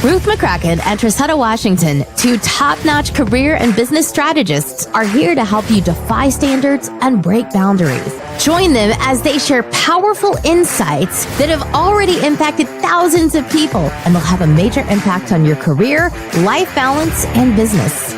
Ruth McCrackin and Trissetta Washington, two top-notch career and business strategists, are here to help you defy standards and break boundaries. Join them as they share powerful insights that have already impacted thousands of people and will have a major impact on your career, life balance, and business.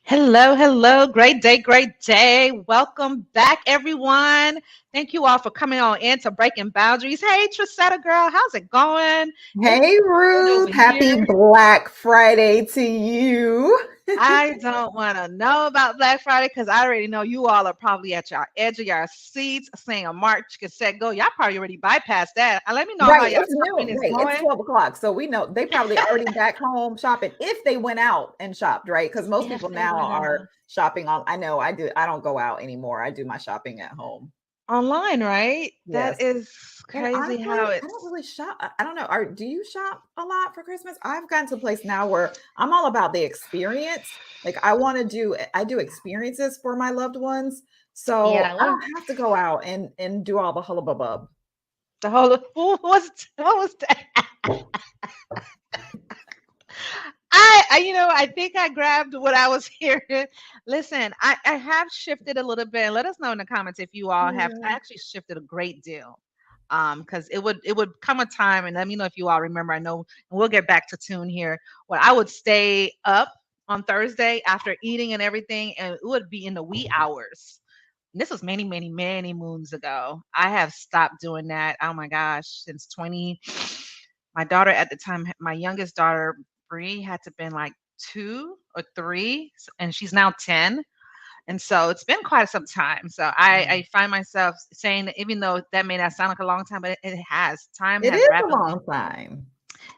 Hello, hello. Great day, great day. Welcome back, everyone. Thank you all for coming on in to Breaking Boundaries. Hey, Trissetta girl, how's it going? Hey, Ruth. Happy Black Friday to you. I don't want to know about Black Friday because I already know you all are probably at your edge of your seats saying a march, get set, go. Y'all probably already bypassed that. Let me know how y'all shopping is going. It's 12 o'clock. So we know they probably already back home shopping if they went out and shopped, right? Because most people now are shopping on. I know I do. I don't go out anymore. I do my shopping at home. Online, right? Yes. That is crazy. Honestly, how it's. I don't really shop. I don't know. Do you shop a lot for Christmas? I've gotten to a place now where I'm all about the experience. Like I do experiences for my loved ones. So I don't have to go out and do all the hullabaloo. The whole what was that? I think I grabbed what I was hearing. Listen, I have shifted a little bit. Let us know in the comments if you all have. I actually shifted a great deal. Because it would come a time, and let me know if you all remember. I know, and we'll get back to tune here. Where I would stay up on Thursday after eating and everything, and it would be in the wee hours. This was many, many, many moons ago. I have stopped doing that. Oh my gosh, since 20. My daughter at the time, my youngest daughter, Bree, had to been like 2 or 3, and she's now 10. And so it's been quite some time. So I find myself saying that even though that may not sound like a long time, but it has. It is a long time.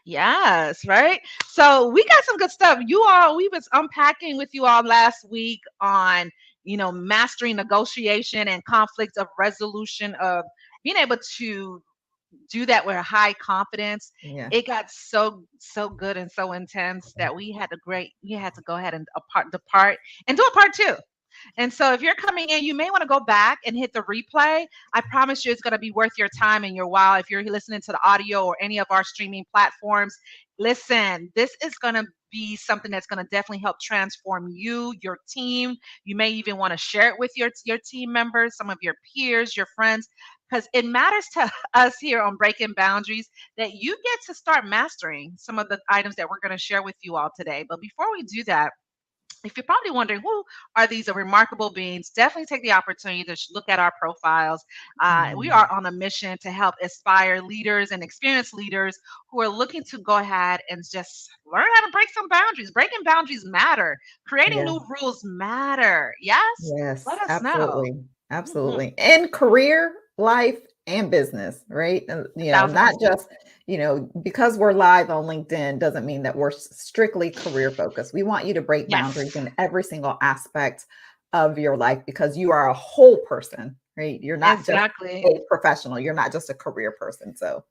Yes, right? So we got some good stuff. We was unpacking with you all last week on, mastering negotiation and conflict of resolution, of being able to do that with a high confidence. Yeah. It got so good and so intense that we had to go ahead and depart and do a part 2. And so if you're coming in, you may want to go back and hit the replay. I promise you it's going to be worth your time and your while. If you're listening to the audio or any of our streaming platforms, listen, this is going to be something that's going to definitely help transform you, your team. You may even want to share it with your team members, some of your peers, your friends, because it matters to us here on Breaking Boundaries that you get to start mastering some of the items that we're going to share with you all today. But before we do that, if you're probably wondering who are these remarkable beings, definitely take the opportunity to look at our profiles. We are on a mission to help aspire leaders and experienced leaders who are looking to go ahead and just learn how to break some boundaries. Breaking boundaries matter. Creating new rules matter. Yes? Yes. Let us absolutely. know. Absolutely. In career, life, and business, right? Not just, because we're live on LinkedIn doesn't mean that we're strictly career focused. We want you to break boundaries in every single aspect of your life because you are a whole person, right? You're not just a professional. You're not just a career person. So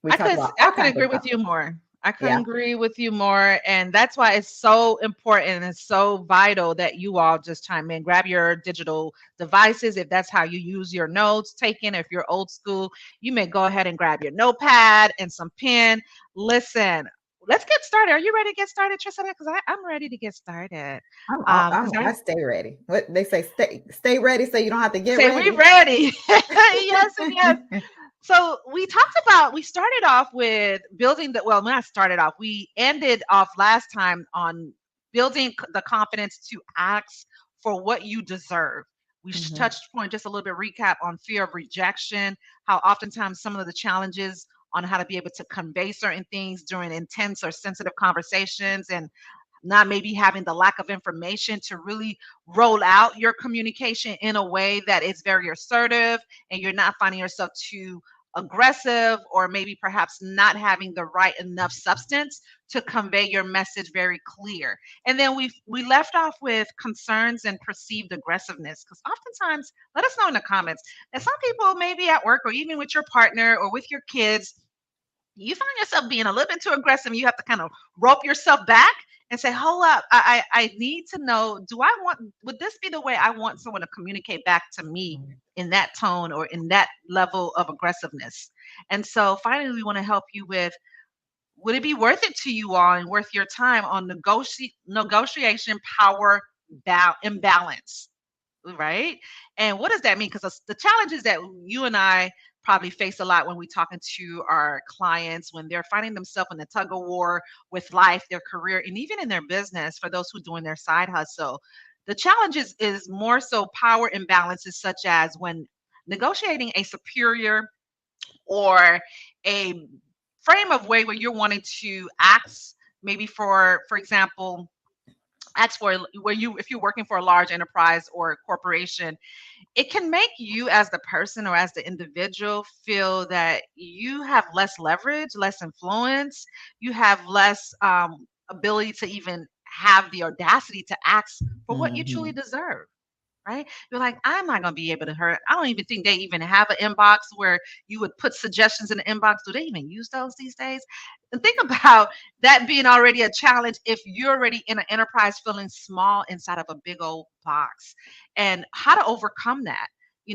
I could agree with you more. I couldn't agree with you more. And that's why it's so important and it's so vital that you all just chime in. Grab your digital devices. If that's how you use your notes taken, if you're old school, you may go ahead and grab your notepad and some pen. Listen, let's get started. Are you ready to get started, Trissetta? Because I'm ready to get started. I stay ready. What they say, stay ready so you don't have to get ready. We ready. Yes and yes. So we started off with building we ended off last time on building the confidence to ask for what you deserve. We touched point just a little bit recap on fear of rejection, how oftentimes some of the challenges on how to be able to convey certain things during intense or sensitive conversations and not maybe having the lack of information to really roll out your communication in a way that is very assertive and you're not finding yourself too aggressive or maybe perhaps not having the right enough substance to convey your message very clear. And then we left off with concerns and perceived aggressiveness, because oftentimes, let us know in the comments that some people maybe at work or even with your partner or with your kids, you find yourself being a little bit too aggressive and you have to kind of rope yourself back and say, hold up, I need to know, would this be the way I want someone to communicate back to me in that tone or in that level of aggressiveness? And so finally, we want to help you with, would it be worth it to you all and worth your time on negotiation power imbalance? Right? And what does that mean? Because the challenges that you and I probably face a lot when we're talking to our clients, when they're finding themselves in a tug of war with life, their career, and even in their business, for those who are doing their side hustle. The challenges is more so power imbalances, such as when negotiating a superior or a frame of way where you're wanting to ask, maybe for example, ask for where you, if you're working for a large enterprise or a corporation, it can make you as the person or as the individual feel that you have less leverage, less influence, you have less ability to even have the audacity to ask for what you truly deserve. Right? You're like, I'm not gonna be able to hurt. I don't even think they even have an inbox where you would put suggestions in the inbox. Do they even use those these days? And think about that being already a challenge if you're already in an enterprise feeling small inside of a big old box. And how to overcome that.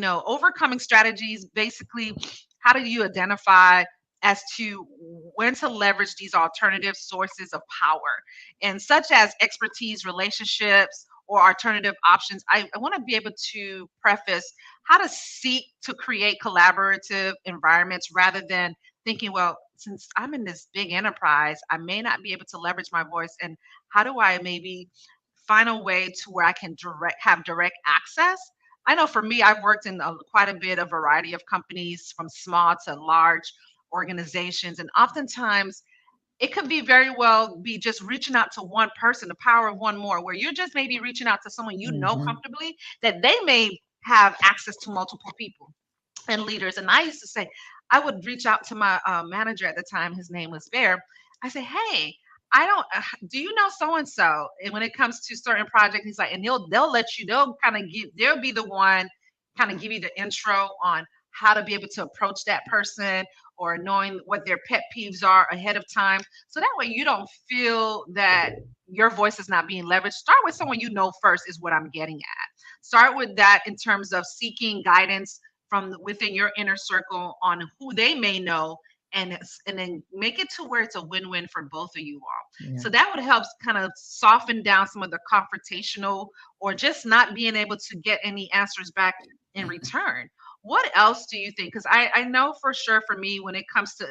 Overcoming strategies, basically, how do you identify as to when to leverage these alternative sources of power, and such as expertise, relationships, or alternative options. I want to be able to preface how to seek to create collaborative environments rather than thinking, well, since I'm in this big enterprise, I may not be able to leverage my voice. And how do I maybe find a way to where I can have direct access? I know for me, I've worked in quite a bit of variety of companies from small to large organizations. And oftentimes it could be very well be just reaching out to one person, the power of one more, where you're just maybe reaching out to someone comfortably, that they may have access to multiple people and leaders. And I used to say, I would reach out to my manager at the time. His name was Bear. I say, hey, I don't. Do you know so and so? And when it comes to certain projects, he's like, and they'll let you. They'll kind of give. They'll be the one kind of give you the intro on how to be able to approach that person, or knowing what their pet peeves are ahead of time. So that way you don't feel that your voice is not being leveraged. Start with someone you know first, is what I'm getting at. Start with that in terms of seeking guidance from within your inner circle on who they may know, and then make it to where it's a win-win for both of you all. Yeah. So that would help kind of soften down some of the confrontational or just not being able to get any answers back in return. What else do you think? Because I know for sure for me, when it comes to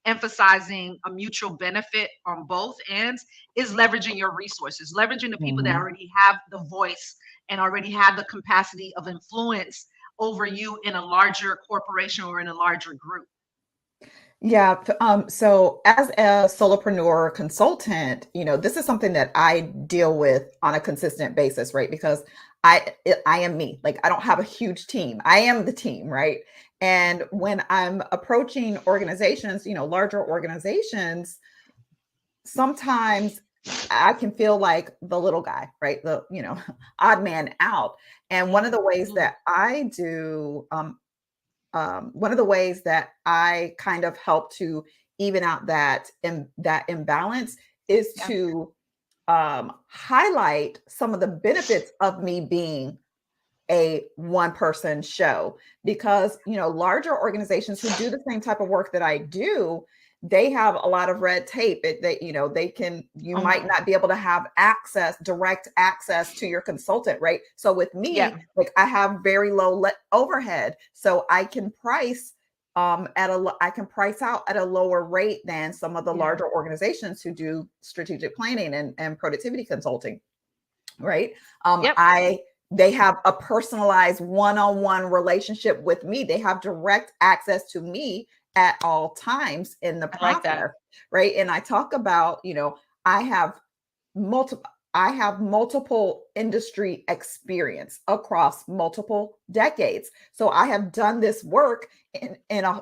emphasizing a mutual benefit on both ends, is leveraging your resources, leveraging the people that already have the voice and already have the capacity of influence over you in a larger corporation or in a larger group. Yeah. So as a solopreneur consultant, this is something that I deal with on a consistent basis, right? Because I am me. Like, I don't have a huge team. I am the team, right? And when I'm approaching organizations, larger organizations, sometimes I can feel like the little guy, right? The, odd man out. And one of the ways that I do, one of the ways that I kind of help to even out that imbalance is to highlight some of the benefits of me being a one-person show, because larger organizations who do the same type of work that I do, they have a lot of red tape. You might not be able to have direct access to your consultant, right? So with me, like, I have very low overhead, so I can price out at a lower rate than some of the larger organizations who do strategic planning and productivity consulting, right? They have a personalized one-on-one relationship with me. They have direct access to me at all times in the process, right? And I talk about, I have multiple industry experience across multiple decades. So I have done this work in a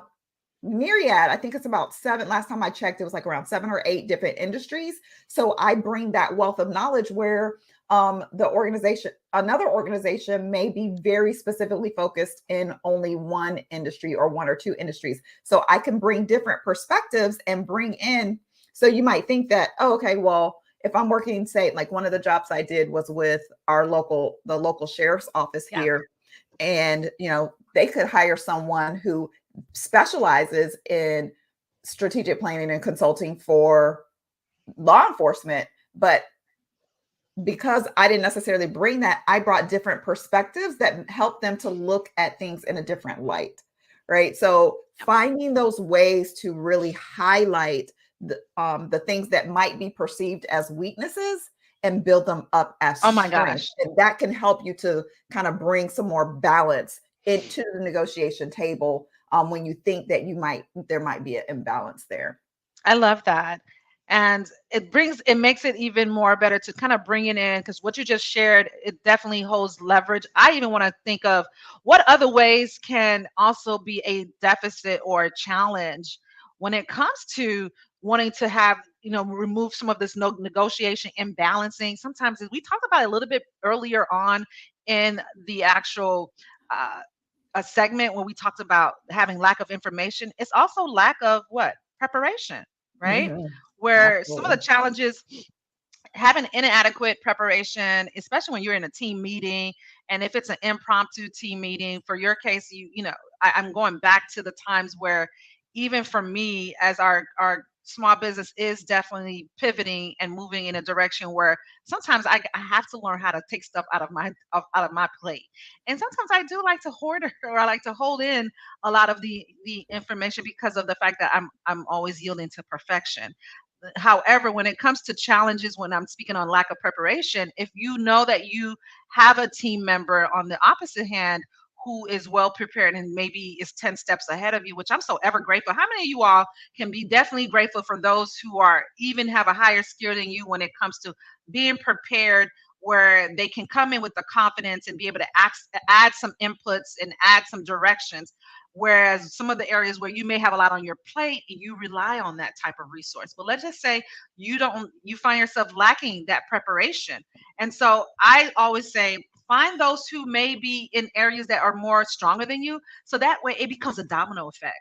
myriad. I think it's about 7. Last time I checked, it was like around 7 or 8 different industries. So I bring that wealth of knowledge where another organization may be very specifically focused in only one industry or 1 or 2 industries. So I can bring different perspectives and bring in. So you might think that, oh, okay, well, if I'm working, say, like one of the jobs I did was with the local sheriff's office here. And, they could hire someone who specializes in strategic planning and consulting for law enforcement. But because I didn't necessarily bring that, I brought different perspectives that helped them to look at things in a different light. Right. So finding those ways to really highlight the things that might be perceived as weaknesses and build them up as strengths. And that can help you to kind of bring some more balance into the negotiation table when you think that there might be an imbalance there. I love that. And it makes it even more better to kind of bring it in, because what you just shared, it definitely holds leverage. I even want to think of what other ways can also be a deficit or a challenge when it comes to wanting to have, remove some of this negotiation imbalancing. Sometimes, as we talked about a little bit earlier on in the actual a segment when we talked about having lack of information, it's also lack of what? Preparation, right? Mm-hmm. Where Absolutely. some of the challenges, having inadequate preparation, especially when you're in a team meeting, and if it's an impromptu team meeting, for your case, I'm going back to the times where, even for me, as our small business is definitely pivoting and moving in a direction where sometimes I have to learn how to take stuff out of my plate, and sometimes I do like to hoard or I like to hold in a lot of the information because of the fact that I'm always yielding to perfection. However, when it comes to challenges, when I'm speaking on lack of preparation, if you know that you have a team member on the opposite hand who is well prepared and maybe is 10 steps ahead of you, which I'm so ever grateful. How many of you all can be definitely grateful for those who are even have a higher skill than you when it comes to being prepared, where they can come in with the confidence and be able to add some inputs and add some directions? Whereas some of the areas where you may have a lot on your plate, you rely on that type of resource. But let's just say you find yourself lacking that preparation. And so I always say, find those who may be in areas that are more stronger than you. So that way it becomes a domino effect.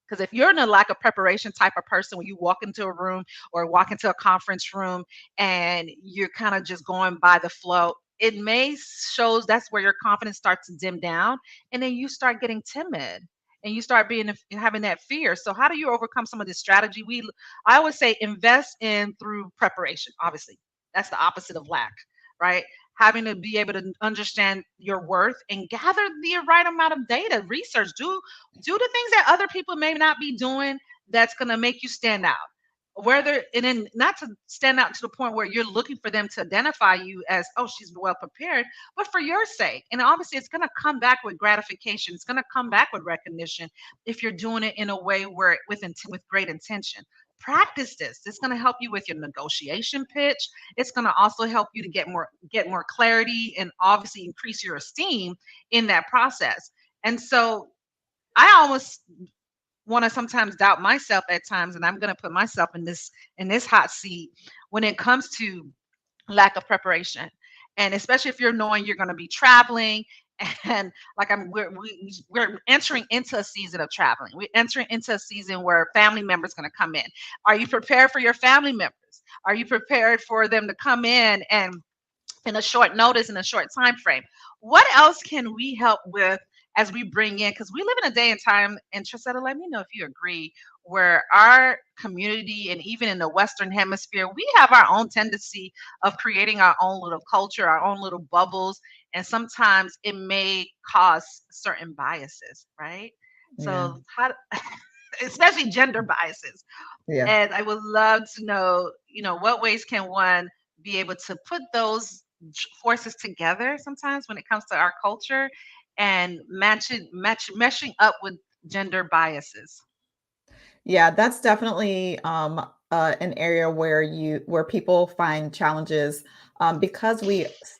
Because if you're in a lack of preparation type of person, when you walk into a room or walk into a conference room and you're kind of just going by the flow, it may shows that's where your confidence starts to dim down, and then you start getting timid and you start having that fear. So how do you overcome some of this strategy? I always say invest in through preparation. Obviously, that's the opposite of lack, right? Having to be able to understand your worth and gather the right amount of data, research, do the things that other people may not be doing that's going to make you stand out. And then not to stand out to the point where you're looking for them to identify you as, oh, she's well prepared, but for your sake. And obviously it's going to come back with gratification. It's going to come back with recognition if you're doing it in a way where with great intention. Practice this. It's going to help you with your negotiation pitch. It's going to also help you to get more clarity and obviously increase your esteem in that process. And so I almost want to sometimes doubt myself at times, and I'm going to put myself in this hot seat when it comes to lack of preparation. And especially if you're knowing you're going to be traveling, and like we're entering into a season of traveling. We're entering into a season where family members going to come in. Are you prepared for your family members? Are you prepared for them to come in and in a short notice, in a short time frame? What else can we help with as we bring in, because we live in a day and time, and Trisetta, let me know if you agree, where our community and even in the Western hemisphere, we have our own tendency of creating our own little culture, our own little bubbles, and sometimes it may cause certain biases, right? Yeah. So especially gender biases. Yeah. And I would love to know, what ways can one be able to put those forces together sometimes when it comes to our culture and meshing up with gender biases? Yeah, that's definitely an area where people find challenges because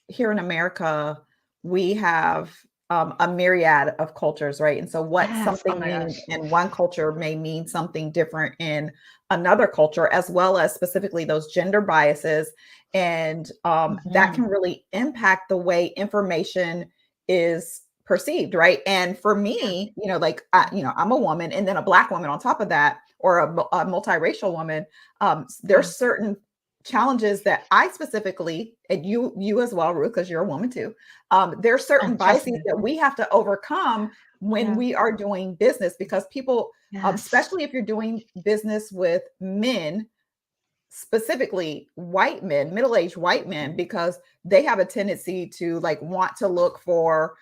here in America we have a myriad of cultures, right? And so what Yes. something means in one culture may mean something different in another culture, as well as specifically those gender biases, and that can really impact the way information is perceived, right? And for me, I'm a woman and then a Black woman on top of that, or a multiracial woman. There's certain challenges that I specifically, and you as well, Ruth, because you're a woman too. There are certain Trust biases me. that we have to overcome when Yeah. we are doing business, because people, Yes. especially if you're doing business with men, specifically white men, middle-aged white men, because they have a tendency to like want to look for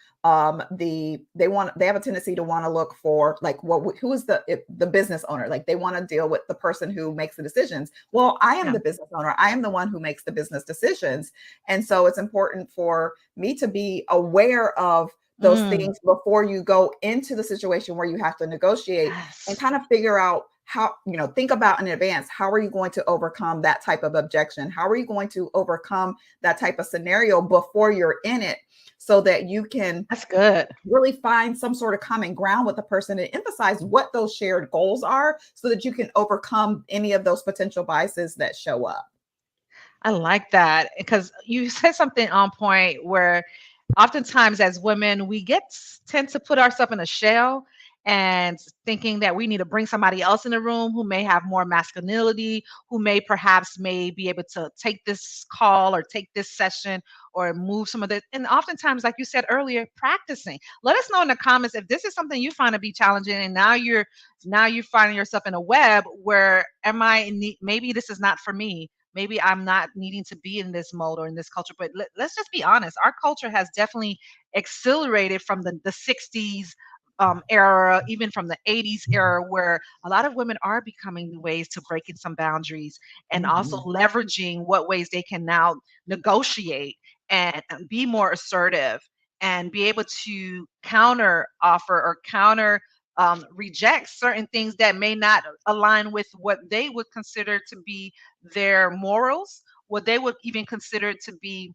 they have a tendency to want to look for like who is the business owner. Like they want to deal with the person who makes the decisions. Well, I am Yeah. the business owner. I am the one who makes the business decisions. And so it's important for me to be aware of those Mm. things before you go into the situation where you have to negotiate, and Yes. kind of figure out how, think about in advance, how are you going to overcome that type of objection? How are you going to overcome that type of scenario before you're in it, so that you can That's good. really find some sort of common ground with the person and emphasize what those shared goals are, so that you can overcome any of those potential biases that show up. I like that because you said something on point where oftentimes as women we tend to put ourselves in a shell and thinking that we need to bring somebody else in the room who may have more masculinity, who may be able to take this call or take this session or move some of the, and oftentimes like you said earlier, practicing. Let us know in the comments if this is something you find to be challenging and now you're finding yourself in a web where maybe this is not for me. Maybe I'm not needing to be in this mode or in this culture. But let's just be honest. Our culture has definitely accelerated from the 60s era, even from the 80s era, where a lot of women are becoming the ways to breaking some boundaries and also Mhm. leveraging what ways they can now negotiate and be more assertive and be able to counter offer or counter reject certain things that may not align with what they would consider to be their morals, what they would even consider to be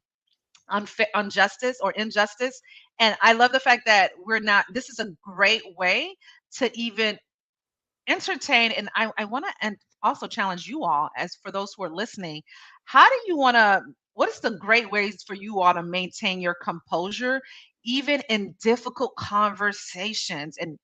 unfair, injustice or injustice. And I love the fact that this is a great way to even entertain. And I want to and also challenge you all, as for those who are listening, how do you want to, what is the great ways for you all to maintain your composure even in difficult conversations, and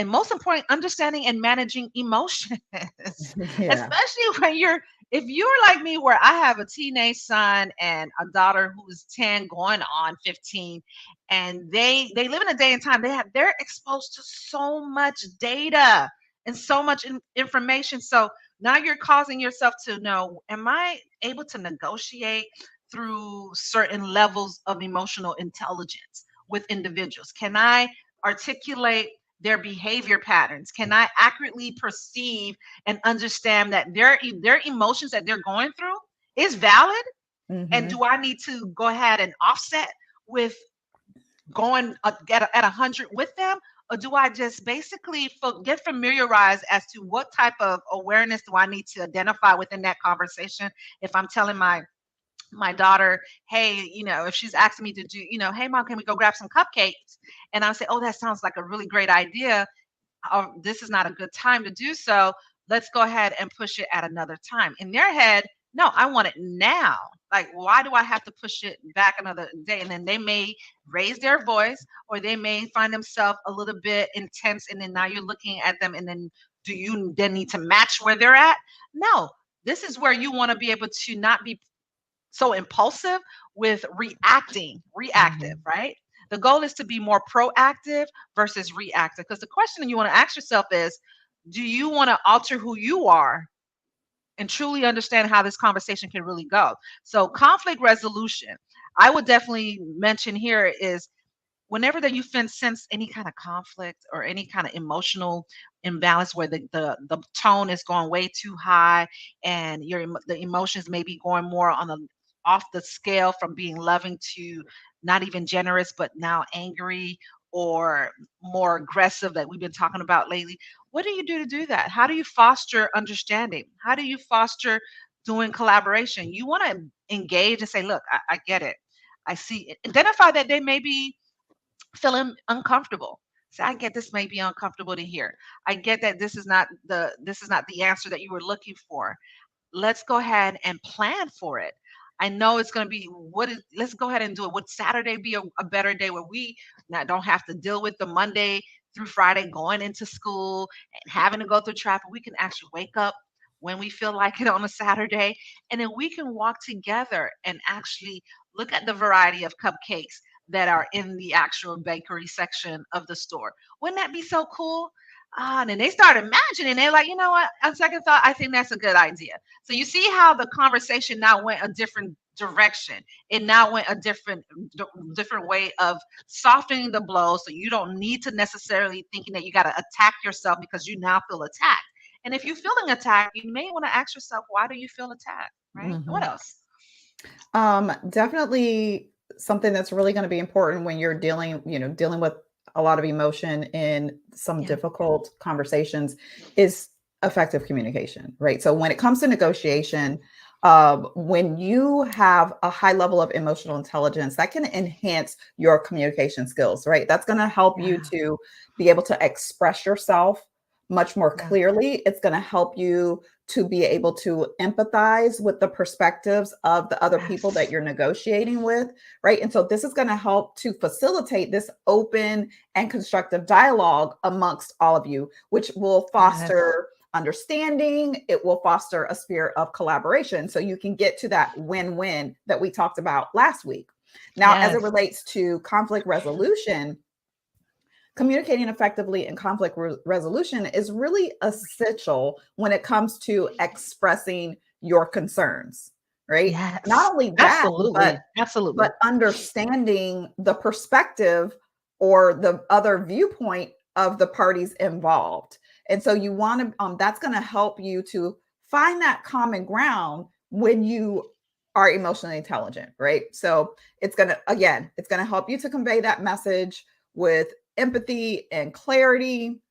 most important, understanding and managing emotions, Yeah. especially when if you're like me where I have a teenage son and a daughter who is 10 going on 15, and they live in a day and time they're exposed to so much data and so much information. So now you're causing yourself to know, am I able to negotiate through certain levels of emotional intelligence with individuals? Can I articulate their behavior patterns? Can I accurately perceive and understand that their emotions that they're going through is valid? And Mhm. do I need to go ahead and offset with going at 100 with them, or do I just basically get familiarized as to what type of awareness do I need to identify within that conversation? If I'm telling my daughter, hey, if she's asking me to do, hey mom, can we go grab some cupcakes? And I say, oh, that sounds like a really great idea. This is not a good time to do so. Let's go ahead and push it at another time. In their head, no, I want it now. Like, why do I have to push it back another day? And then they may raise their voice, or they may find themselves a little bit intense. And then now you're looking at them, and then do you then need to match where they're at? No, this is where you want to be able to not be so impulsive with reactive, Mhm. right? The goal is to be more proactive versus reactive. Because the question you want to ask yourself is, do you want to alter who you are and truly understand how this conversation can really go? So, conflict resolution, I would definitely mention here is whenever that you sense any kind of conflict or any kind of emotional imbalance where the tone is going way too high and the emotions may be going more on the off the scale from being loving to not even generous but now angry or more aggressive that we've been talking about lately, what do you do to do that? How do you foster understanding? How do you foster doing collaboration? You want to engage and say, look, I get it, I see, identify that they may be feeling uncomfortable. So I get this may be uncomfortable to hear. I get that this is not the answer that you were looking for. Let's go ahead and plan for it. I know it's going to be let's go ahead and do it. Would Saturday be a better day where we not don't have to deal with the Monday through Friday going into school and having to go through traffic? We can actually wake up when we feel like it on a Saturday. And then we can walk together and actually look at the variety of cupcakes that are in the actual bakery section of the store. Wouldn't that be so cool? And then they start imagining. They're like, you know what? On second thought, I think that's a good idea. So you see how the conversation now went a different direction. It now went a different way of softening the blow. So you don't need to necessarily thinking that you got to attack yourself because you now feel attacked. And if you're feeling attacked, you may want to ask yourself, why do you feel attacked? Right? What else? Definitely something that's really going to be important when you're dealing with a lot of emotion in some difficult conversations is effective communication, right? So when it comes to negotiation, when you have a high level of emotional intelligence, that can enhance your communication skills, right? That's going to help you to be able to express yourself much more clearly. It's going to help you to be able to empathize with the perspectives of the other people that you're negotiating with, right? And so this is going to help to facilitate this open and constructive dialogue amongst all of you, which will foster understanding. It will foster a spirit of collaboration so you can get to that win-win that we talked about last week. Now, as it relates to conflict resolution, communicating effectively in conflict resolution is really essential when it comes to expressing your concerns, right? Yes. Not only that, absolutely, but understanding the perspective or the other viewpoint of the parties involved. And so you want to, that's going to help you to find that common ground when you are emotionally intelligent, right? So it's going to help you to convey that message with empathy and clarity,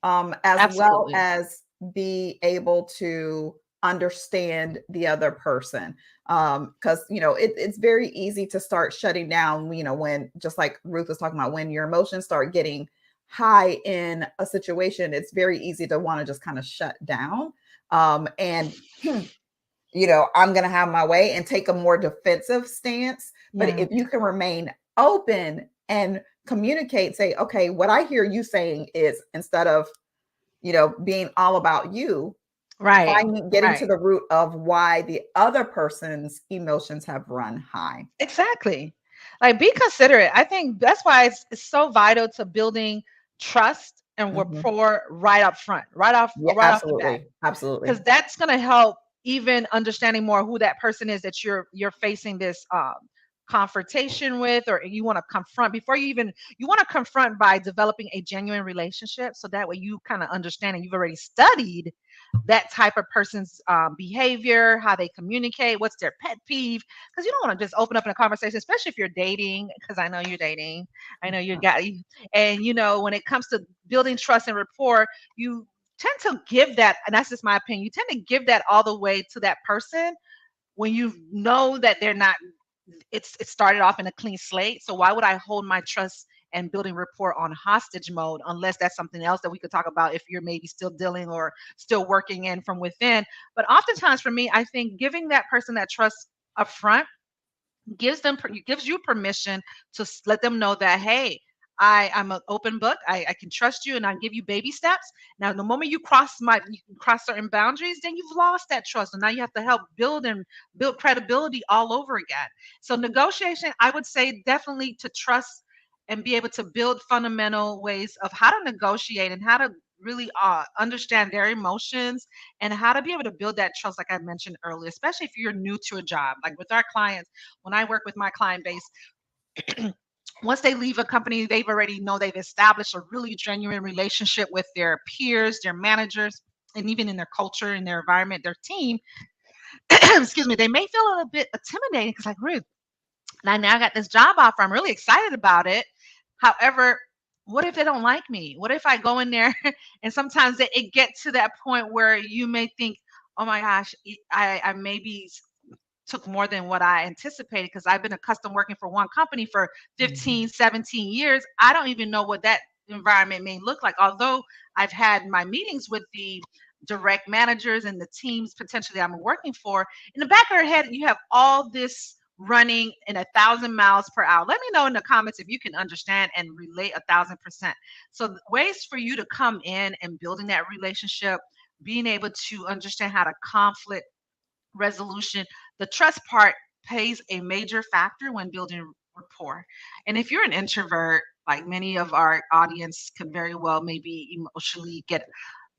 as well as be able to understand the other person. Because, it's very easy to start shutting down, when, just like Ruth was talking about, when your emotions start getting high in a situation, it's very easy to want to just kind of shut down. And I'm going to have my way and take a more defensive stance. But if you can remain open and communicate, say, okay, what I hear you saying is, instead of, being all about you, getting to the root of why the other person's emotions have run high. Exactly. Like, be considerate. I think that's why it's so vital to building trust and rapport right up front, right off the bat. Absolutely. Because that's going to help even understanding more who that person is that you're facing this confrontation with, or you want to confront before you want to confront by developing a genuine relationship. So that way you kind of understand and you've already studied that type of person's behavior, how they communicate, what's their pet peeve. Because you don't want to just open up in a conversation, especially if you're dating, because I know you're dating. I know you got, and when it comes to building trust and rapport, you tend to give that, and that's just my opinion, you tend to give that all the way to that person when you know that they're not, it started off in a clean slate. So why would I hold my trust and building rapport on hostage mode, unless that's something else that we could talk about if you're maybe still dealing or still working in from within. But oftentimes for me, I think giving that person that trust up front gives you permission to let them know that, hey, I'm an open book. I can trust you, and I give you baby steps. Now, the moment you cross certain boundaries, then you've lost that trust, and now you have to help build credibility all over again. So, negotiation, I would say, definitely to trust and be able to build fundamental ways of how to negotiate and how to really understand their emotions and how to be able to build that trust, like I mentioned earlier, especially if you're new to a job. Like with our clients, when I work with my client base, once they leave a company, they've established a really genuine relationship with their peers, their managers, and even in their culture, in their environment, their team. Excuse me, they may feel a little bit intimidating because, like, Ruth, now I got this job offer. I'm really excited about it. However, what if they don't like me? What if I go in there and sometimes it gets to that point where you may think, oh my gosh, I maybe took more than what I anticipated because I've been accustomed working for one company for 15, 17 years. I don't even know what that environment may look like. Although I've had my meetings with the direct managers and the teams potentially I'm working for, in the back of your head, you have all this running in 1,000 miles per hour. Let me know in the comments if you can understand and relate 1,000%. So ways for you to come in and building that relationship, being able to understand how to conflict resolution. The trust part plays a major factor when building rapport. And if you're an introvert, like many of our audience can very well maybe emotionally get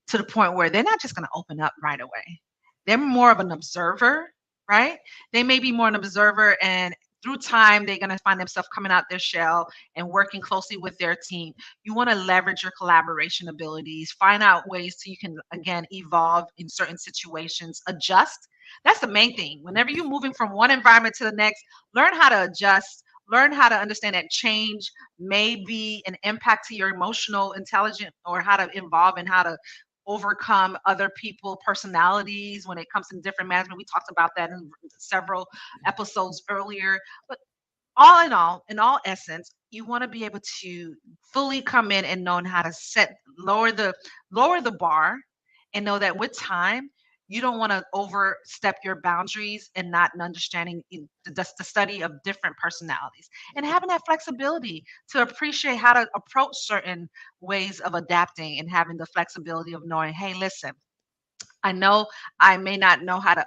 to the point where they're not just going to open up right away. They're more of an observer, right? They may be more an observer, and through time, they're going to find themselves coming out their shell and working closely with their team. You want to leverage your collaboration abilities, find out ways so you can, again, evolve in certain situations, adjust. That's the main thing. Whenever you're moving from one environment to the next, learn how to adjust, learn how to understand that change may be an impact to your emotional intelligence, or how to evolve and how to overcome other people personalities when it comes to different management. We talked about that in several episodes earlier. But all in all essence, you want to be able to fully come in and knowing how to lower the bar, and know that with time you don't want to overstep your boundaries, and not understanding the study of different personalities, and having that flexibility to appreciate how to approach certain ways of adapting, and having the flexibility of knowing, hey, listen, I know I may not know how to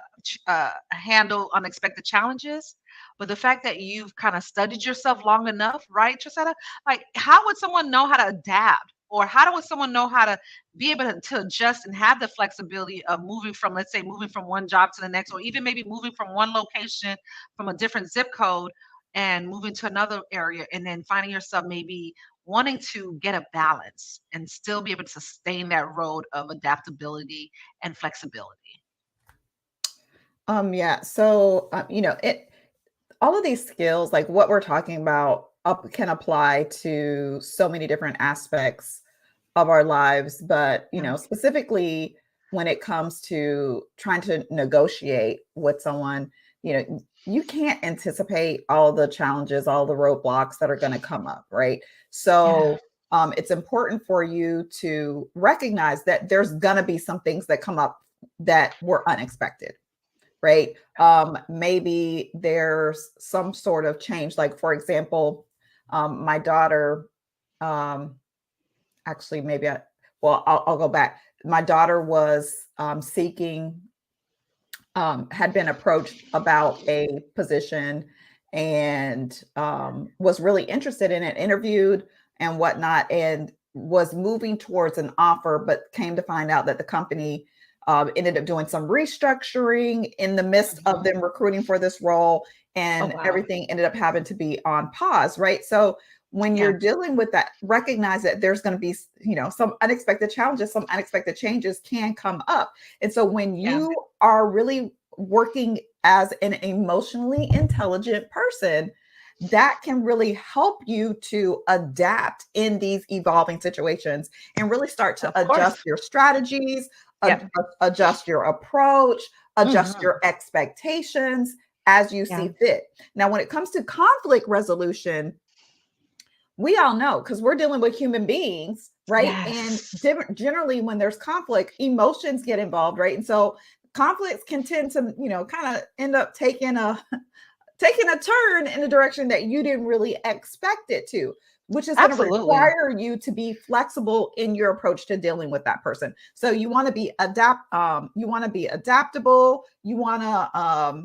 handle unexpected challenges, but the fact that you've kind of studied yourself long enough, right, Trisetta? Like, how would someone know how to adapt? Or how would someone know how to be able to adjust and have the flexibility of moving from, let's say, moving from one job to the next, or even maybe moving from one location, from a different zip code, and moving to another area, and then finding yourself maybe wanting to get a balance and still be able to sustain that road of adaptability and flexibility. Yeah. So, all of these skills, like what we're talking about, can apply to so many different aspects of our lives. But, Yeah. specifically when it comes to trying to negotiate with someone, you can't anticipate all the challenges, all the roadblocks that are going to come up, right? So, it's important for you to recognize that there's going to be some things that come up that were unexpected, right? Maybe there's some sort of change. Like, for example, my daughter, actually, I'll go back. My daughter was seeking, had been approached about a position, and was really interested in it, interviewed and whatnot, and was moving towards an offer, but came to find out that the company ended up doing some restructuring in the midst of them recruiting for this role, and everything ended up having to be on pause, right? So when you're dealing with that, recognize that there's going to be, some unexpected challenges, some unexpected changes can come up. And so when you are really working as an emotionally intelligent person, that can really help you to adapt in these evolving situations, and really start to adjust your strategies, adjust your approach, adjust your expectations as you see fit. Now, when it comes to conflict resolution, we all know, because we're dealing with human beings, right? Yes. And generally, when there's conflict, emotions get involved, right? And so conflicts can tend to, kind of end up taking a turn in a direction that you didn't really expect it to, which is going to require you to be flexible in your approach to dealing with that person. So you want to be adaptable, you want to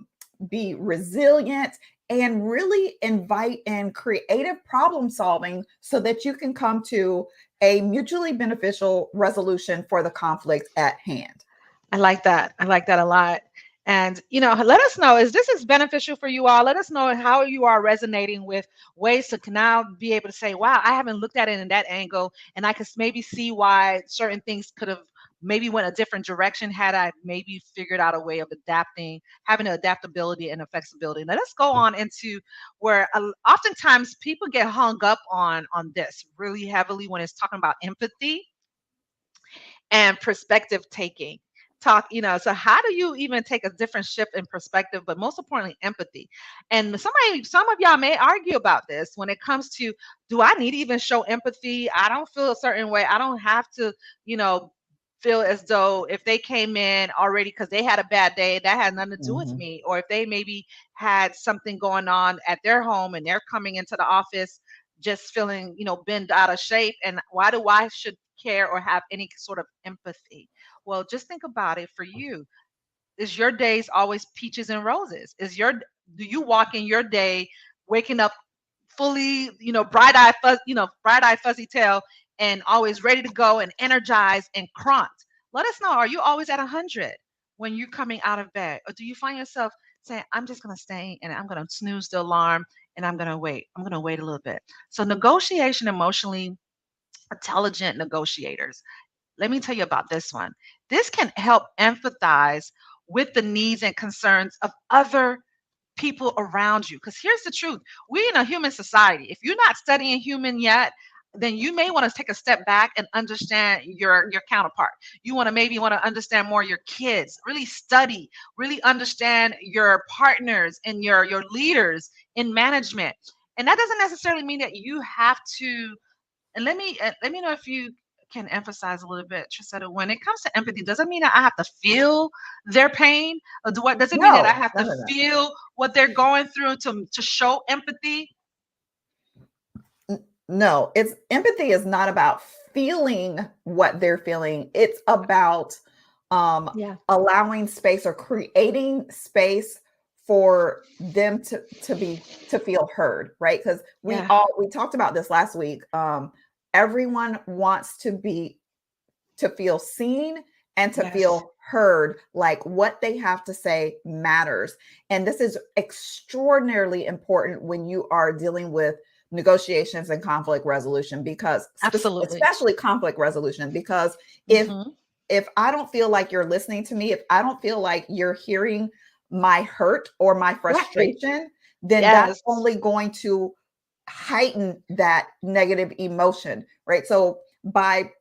be resilient, and really invite in creative problem solving so that you can come to a mutually beneficial resolution for the conflict at hand. I like that. I like that a lot. And, let us know, is this is beneficial for you all? Let us know how you are resonating with ways to now be able to say, wow, I haven't looked at it in that angle, and I could maybe see why certain things could have maybe went a different direction had I maybe figured out a way of adapting, having an adaptability and a flexibility. Now let's go on into where oftentimes people get hung up on this really heavily when it's talking about empathy and perspective taking. So how do you even take a different shift in perspective, but most importantly, empathy? And some of y'all may argue about this when it comes to, do I need to even show empathy? I don't feel a certain way. I don't have to, feel as though if they came in already because they had a bad day, that had nothing to do with me. Or if they maybe had something going on at their home and they're coming into the office just feeling, bent out of shape. And why do I care or have any sort of empathy. Well, just think about it for you. Is your days always peaches and roses? Do you walk in your day waking up fully, bright eye, fuzzy tail, and always ready to go and energized and crunked? Let us know. Are you always at 100 when you're coming out of bed? Or do you find yourself saying, I'm just going to stay and I'm going to snooze the alarm and I'm going to wait? I'm going to wait a little bit. So, negotiation, emotionally intelligent negotiators. Let me tell you about this one. This can help empathize with the needs and concerns of other people around you. Because here's the truth, we in a human society, if you're not studying human yet, then you may want to take a step back and understand your counterpart. You want to maybe want to understand more your kids, really study, really understand your partners and your leaders in management. And that doesn't necessarily mean that you have to, and let me know if you can emphasize a little bit, Trisetta. When it comes to empathy, doesn't mean that I have to feel their pain. Or does it mean that I No, have none to of that. feel what they're going through to show empathy? No, it's empathy is not about feeling what they're feeling. It's about allowing space or creating space for them to feel heard, right? Because we talked about this last week. Everyone wants to feel seen and to feel heard, like what they have to say matters. And this is extraordinarily important when you are dealing with negotiations and conflict resolution, because especially conflict resolution, because if I don't feel like you're listening to me, if I don't feel like you're hearing my hurt or my frustration, then that's only going to heighten that negative emotion, right? So by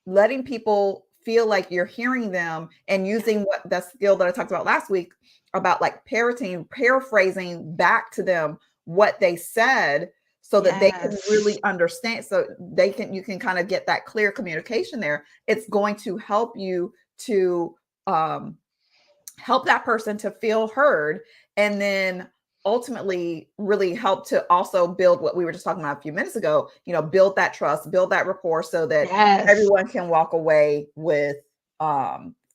letting people feel like you're hearing them and using what the skill that I talked about last week about like paraphrasing back to them what they said, so that they can really understand, so you can kind of get that clear communication there. It's going to help you to help that person to feel heard, and then ultimately really help to also build what we were just talking about a few minutes ago, build that trust, build that rapport, so that everyone can walk away with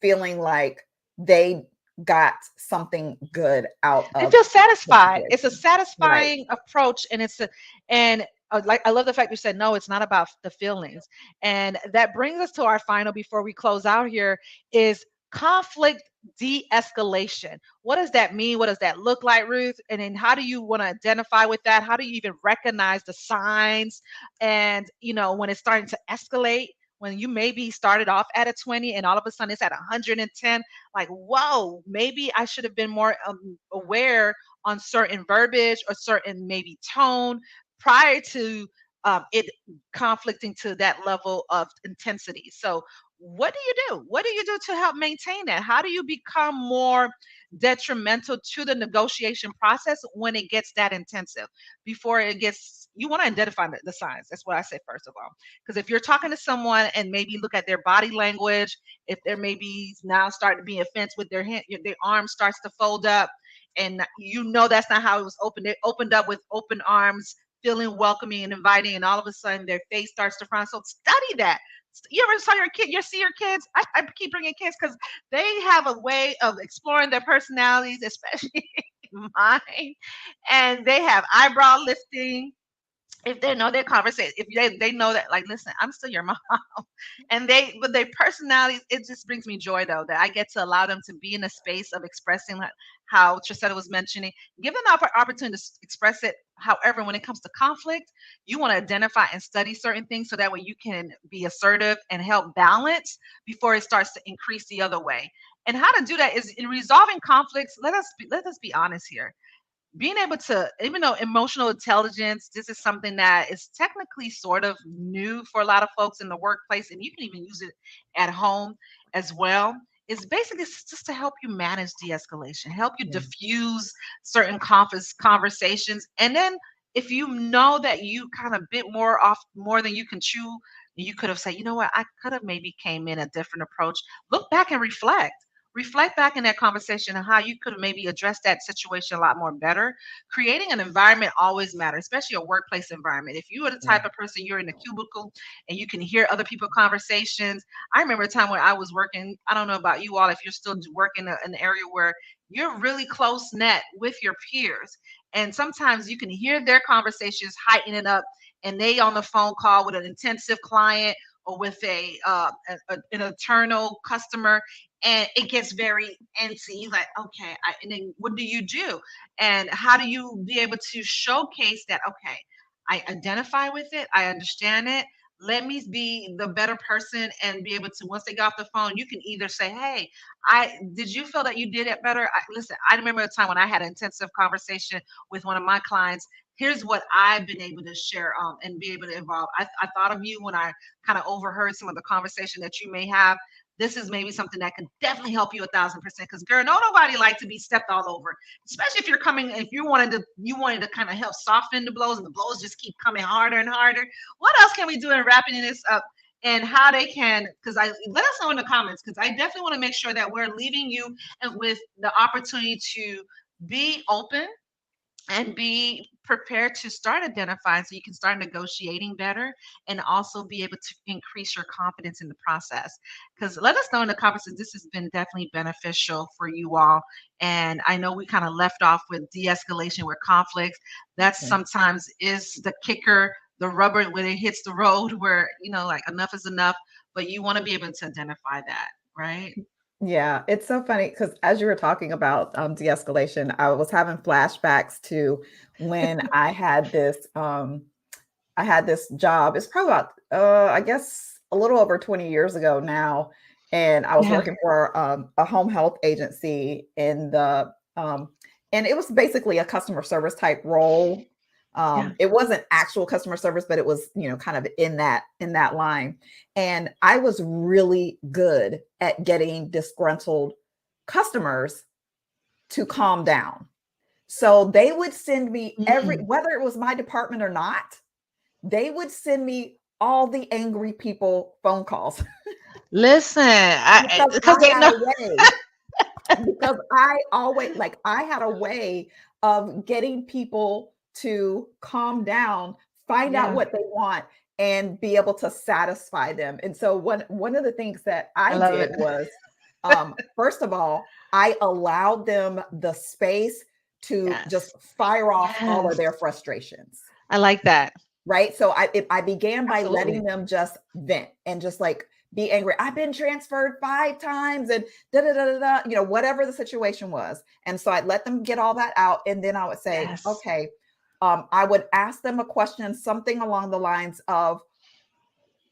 feeling like they got something good out of it. Feel satisfied. It's a satisfying approach, and like, I love the fact you said no, it's not about the feelings. And that brings us to our final, before we close out here, is conflict de-escalation. What does that mean? What does that look like, Ruth? And then how do you want to identify with that? How do you even recognize the signs? And when it's starting to escalate, when you maybe started off at a 20 and all of a sudden it's at 110, like, whoa, maybe I should have been more aware on certain verbiage or certain maybe tone prior to it conflicting to that level of intensity. So what do you do? What do you do to help maintain that? How do you become more detrimental to the negotiation process when it gets that intensive? Before it gets, you want to identify the signs. That's what I say first of all. Because if you're talking to someone and maybe look at their body language, if they're maybe now starting to be offense with their hand, their arm starts to fold up, and that's not how it was opened. They opened up with open arms, feeling welcoming and inviting, and all of a sudden their face starts to frown. So study that. You ever saw see your kids? I keep bringing kids because they have a way of exploring their personalities, especially mine, and they have eyebrow lifting. If they know their conversation, if they know that, like, listen, I'm still your mom, and but their personalities, it just brings me joy though that I get to allow them to be in a space of expressing, like how Trisetta was mentioning, give them the opportunity to express it. However, when it comes to conflict, you want to identify and study certain things so that way you can be assertive and help balance before it starts to increase the other way. And how to do that is in resolving conflicts. Let us be honest here, being able to, even though emotional intelligence, this is something that is technically sort of new for a lot of folks in the workplace, and you can even use it at home as well. It's basically just to help you manage de-escalation, help you diffuse certain conversations. And then if you know that you kind of bit more than you can chew, you could have said, you know what, I could have maybe came in a different approach. Look back and reflect. reflect back in that conversation on how you could have maybe addressed that situation a lot more better. Creating an environment always matters, especially a workplace environment. If you are the Yeah. type of person, you're in a cubicle and you can hear other people's conversations. I remember a time when I was working, I don't know about you all, if you're still working in an area where you're really close knit with your peers. And sometimes you can hear their conversations heightening up, and they on the phone call with an intensive client or with an eternal customer, and it gets very antsy. Like, okay, and then what do you do? And how do you be able to showcase that? Okay, I identify with it, I understand it. Let me be the better person and be able to, once they get off the phone, you can either say, hey, I did you feel that you did it better? Listen, I remember a time when I had an intensive conversation with one of my clients. Here's what I've been able to share and be able to involve. I thought of you when I kind of overheard some of the conversation that you may have. This is maybe something that can definitely help you 1,000%. Because girl, nobody like to be stepped all over, especially if you're coming, if you wanted to kind of help soften the blows, and the blows just keep coming harder and harder. What else can we do in wrapping this up? And how they can, because I let us know in the comments, because I definitely want to make sure that we're leaving you and with the opportunity to be open and be prepared to start identifying so you can start negotiating better and also be able to increase your confidence in the process. Because let us know in the comments if this has been definitely beneficial for you all. And I know we kind of left off with de-escalation with conflicts. That Okay. sometimes is the kicker, the rubber when it hits the road where, like enough is enough, but you want to be able to identify that, right? Yeah, it's so funny because as you were talking about de-escalation, I was having flashbacks to when I had this job. It's probably about I guess a little over 20 years ago now, and I was Yeah. working for a home health agency and it was basically a customer service type role. Yeah. It wasn't actual customer service, but it was, kind of in that line. And I was really good at getting disgruntled customers to calm down. So they would send me Mm. whether it was my department or not, they would send me all the angry people phone calls Listen, because because I they had know. a way, because I had a way of getting people to calm down, find out Yeah, what they want, and be able to satisfy them. And so one of the things that I I love did it. was, first of all, I allowed them the space to just Yes. fire off all of Yes. their frustrations. I like that. Right. So I began by letting Absolutely. them just vent and just like be angry. I've been transferred 5 times and da da da da da, whatever the situation was. And so I'd let them get all that out. And then I would say, Yes. okay, I would ask them a question, something along the lines of,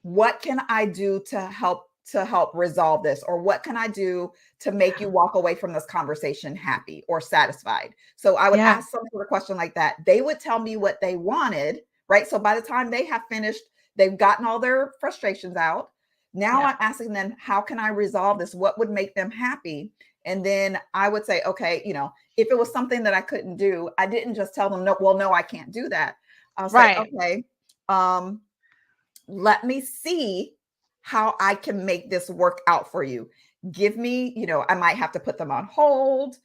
what can I do to help resolve this? Or what can I do to make Yeah. you walk away from this conversation happy or satisfied? So I would Yeah. ask some sort of question like that. They would tell me what they wanted, right? So by the time they have finished, they've gotten all their frustrations out. Now Yeah. I'm asking them, how can I resolve this? What would make them happy? And then I would say, okay, if it was something that I couldn't do, I didn't just tell them, no, well, no, I can't do that. I'll say, Right. okay, let me see how I can make this work out for you. Give me, I might have to put them on hold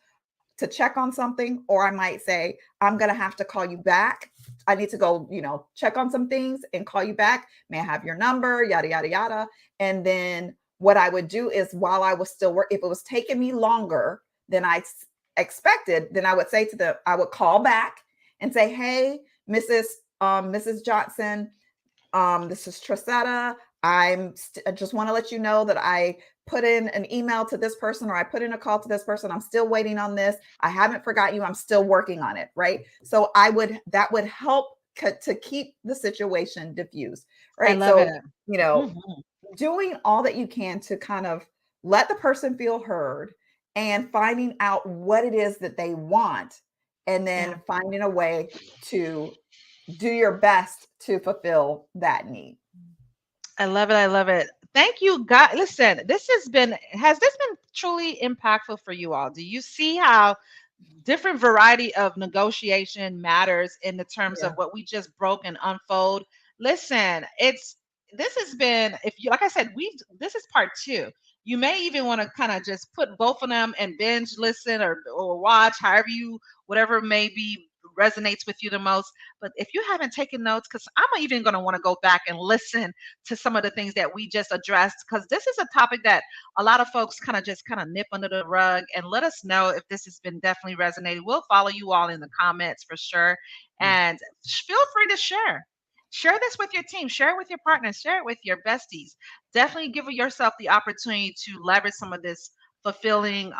to check on something, or I might say, I'm going to have to call you back. I need to go, check on some things and call you back. May I have your number? Yada, yada, yada. And then what I would do is, while I was still working, if it was taking me longer than I expected, then I would say to them, I would call back and say, hey, Mrs. Johnson, this is Trisetta. I just want to let you know that I put in an email to this person, or I put in a call to this person. I'm still waiting on this. I haven't forgot you. I'm still working on it. Right. So that would help to keep the situation diffused. I Right. love So, it. you know, Mhm. doing all that you can to kind of let the person feel heard and finding out what it is that they want, and Yeah. then finding a way to do your best to fulfill that need. I love it. I love it. Thank you, God. Listen, has this been truly impactful for you all? Do you see how different variety of negotiation matters in the terms of Yeah. what we just broke and unfold? Listen, this has been, if you, like I said, this is part two. You may even want to kind of just put both of them and binge listen or watch, whatever maybe resonates with you the most. But if you haven't taken notes, because I'm even going to want to go back and listen to some of the things that we just addressed, because this is a topic that a lot of folks kind of nip under the rug, and let us know if this has been definitely resonating. We'll follow you all in the comments for sure. And feel free to share. Share this with your team, share it with your partners, share it with your besties. Definitely give yourself the opportunity to leverage some of this fulfilling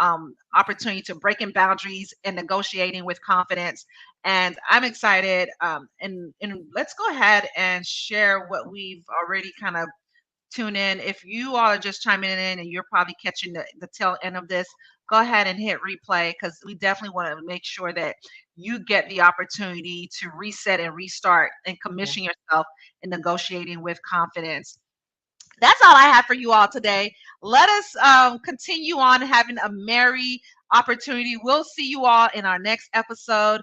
opportunity to breaking boundaries and negotiating with confidence. And I'm excited. And let's go ahead and share what we've already kind of tuned in. If you all are just chiming in and you're probably catching the tail end of this, go ahead and hit replay, because we definitely want to make sure that you get the opportunity to reset and restart and commission yourself in negotiating with confidence. That's all I have for you all today. Let us continue on having a merry opportunity. We'll see you all in our next episode.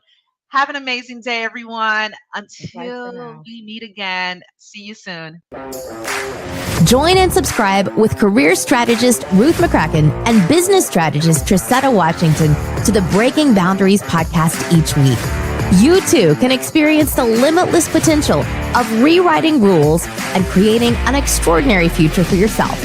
Have an amazing day, everyone. Until we meet again, see you soon. Join and subscribe with career strategist Ruth McCrackin and business strategist Trissetta Washington to the Breaking Boundaries podcast each week. You too can experience the limitless potential of rewriting rules and creating an extraordinary future for yourself.